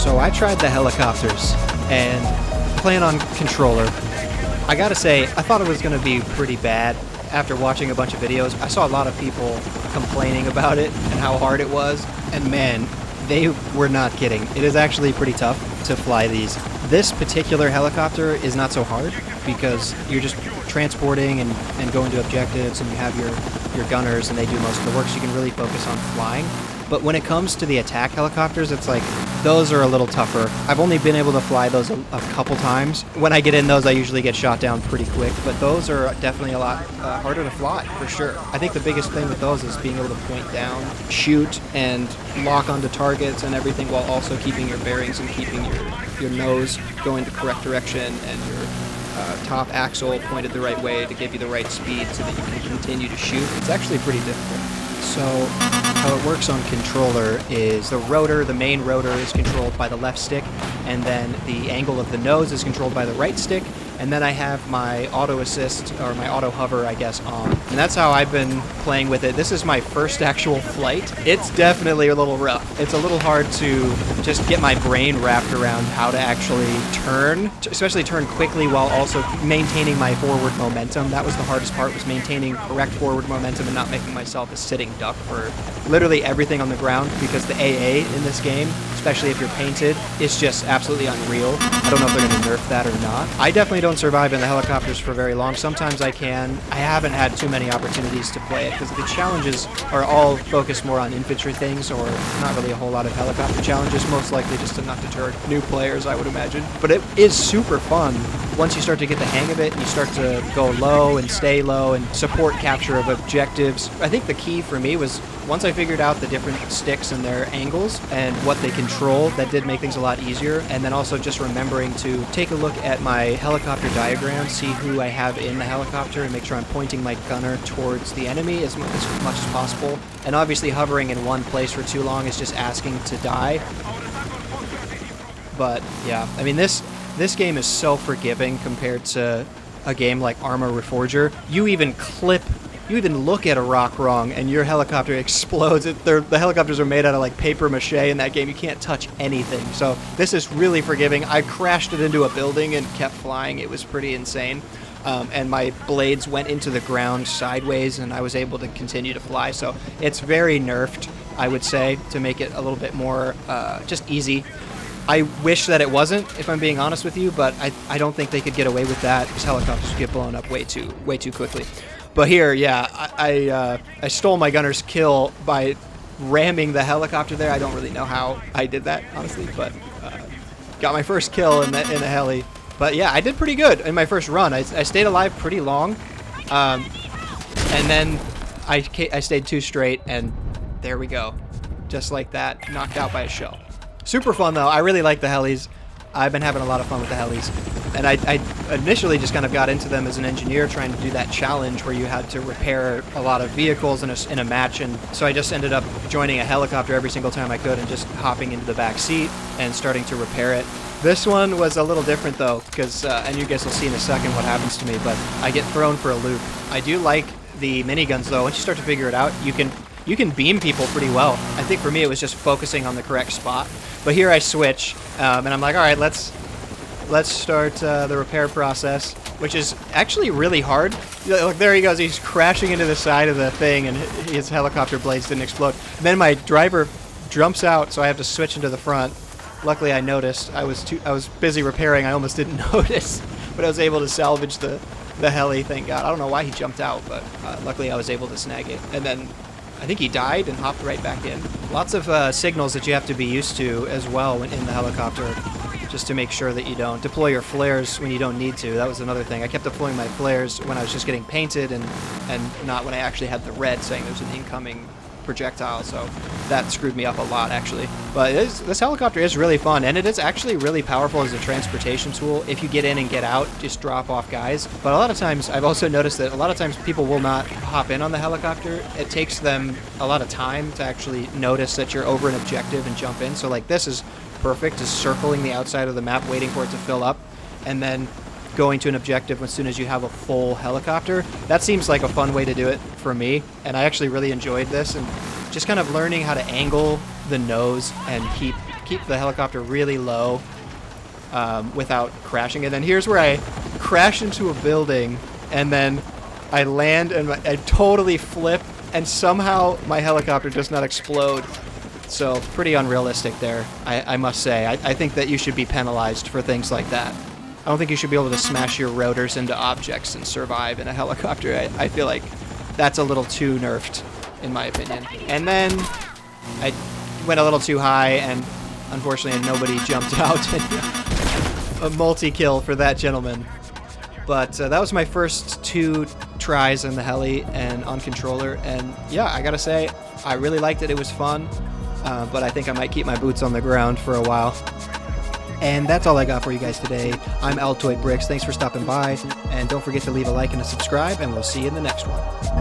So I tried the helicopters and playing on controller. I gotta say, I thought it was gonna be pretty bad. After watching a bunch of videos, I saw a lot of people complaining about it and how hard it was, and man, they were not kidding. It is actually pretty tough to fly these. This particular helicopter is not so hard because you're just transporting and going to objectives, and you have your gunners and they do most of the work, so you can really focus on flying. But when it comes to the attack helicopters, it's like, those are a little tougher. I've only been able to fly those a couple times. When I get in those, I usually get shot down pretty quick, but those are definitely a lot harder to fly, for sure. I think the biggest thing with those is being able to point down, shoot, and lock onto targets and everything, while also keeping your bearings and keeping your nose going the correct direction and your top axle pointed the right way to give you the right speed so that you can continue to shoot. It's actually pretty difficult. So how it works on controller is the main rotor is controlled by the left stick, and then the angle of the nose is controlled by the right stick, and then I have my auto assist, or my auto hover, I guess, on. And that's how I've been playing with it. This is my first actual flight. It's definitely a little rough. It's a little hard to just get my brain wrapped around how to actually turn, especially turn quickly while also maintaining my forward momentum. That was the hardest part, was maintaining correct forward momentum and not making myself a sitting duck for literally everything on the ground, because the AA in this game, especially if you're painted, is just absolutely unreal. I don't know if they're going to nerf that or not. I definitely don't survive in the helicopters for very long. Sometimes I can. I haven't had too many opportunities to play it because the challenges are all focused more on infantry things, or not really a whole lot of helicopter challenges, most likely just to not deter new players, I would imagine. But it is super fun once you start to get the hang of it and you start to go low and stay low and support capture of objectives. I think the key for me was, once I figured out the different sticks and their angles and what they control, that did make things a lot easier. And then also just remembering to take a look at my helicopter diagram, see who I have in the helicopter, and make sure I'm pointing my gunner towards the enemy as much as possible. And obviously hovering in one place for too long is just asking to die. But yeah, I mean, this game is so forgiving compared to a game like Arma Reforger. You even look at a rock wrong and your helicopter explodes. The helicopters are made out of like paper mache in that game. You can't touch anything. So this is really forgiving. I crashed it into a building and kept flying. It was pretty insane. And my blades went into the ground sideways and I was able to continue to fly. So it's very nerfed, I would say, to make it a little bit more just easy. I wish that it wasn't, if I'm being honest with you, but I don't think they could get away with that, because helicopters would get blown up way too quickly. But here, yeah, I stole my gunner's kill by ramming the helicopter there. I don't really know how I did that, honestly, but got my first kill in the heli. But yeah, I did pretty good in my first run. I stayed alive pretty long, and then I stayed 2 straight, and there we go. Just like that, knocked out by a shell. Super fun, though. I really like the helis. I've been having a lot of fun with the helis. And I initially just kind of got into them as an engineer, trying to do that challenge where you had to repair a lot of vehicles in a match. And so I just ended up joining a helicopter every single time I could and just hopping into the back seat and starting to repair it. This one was a little different, though, because, and you guys will see in a second what happens to me, but I get thrown for a loop. I do like the miniguns, though. Once you start to figure it out, you can beam people pretty well. I think for me it was just focusing on the correct spot. But here I switch, and I'm like, all right, let's start the repair process, which is actually really hard. Look, there he goes. He's crashing into the side of the thing, and his helicopter blades didn't explode. And then my driver jumps out, so I have to switch into the front. Luckily, I noticed. I was busy repairing. I almost didn't notice, but I was able to salvage the heli. Thank God. I don't know why he jumped out, but luckily I was able to snag it. And then I think he died and hopped right back in. Lots of signals that you have to be used to as well in the helicopter, just to make sure that you don't deploy your flares when you don't need to. That was another thing. I kept deploying my flares when I was just getting painted and not when I actually had the red saying there's an incoming projectile, so that screwed me up a lot, actually. But this helicopter is really fun, and it is actually really powerful as a transportation tool. If you get in and get out, just drop off guys. But a lot of times, I've also noticed that a lot of times people will not hop in on the helicopter. It takes them a lot of time to actually notice that you're over an objective and jump in. So like this is perfect, just circling the outside of the map, waiting for it to fill up, and then going to an objective as soon as you have a full helicopter. That seems like a fun way to do it for me, and I actually really enjoyed this, and just kind of learning how to angle the nose and keep keep the helicopter really low without crashing. And then here's where I crash into a building, and then I land and I totally flip, and somehow my helicopter does not explode. So pretty unrealistic there, I must say. I think that you should be penalized for things like that. I don't think you should be able to smash your rotors into objects and survive in a helicopter. I feel like that's a little too nerfed, in my opinion. And then I went a little too high, and unfortunately nobody jumped out. A multi-kill for that gentleman. But that was my first 2 tries in the heli and on controller. And yeah, I gotta say, I really liked it. It was fun. But I think I might keep my boots on the ground for a while. And that's all I got for you guys today. I'm AltiodBricks. Thanks for stopping by. And don't forget to leave a like and a subscribe, and we'll see you in the next one.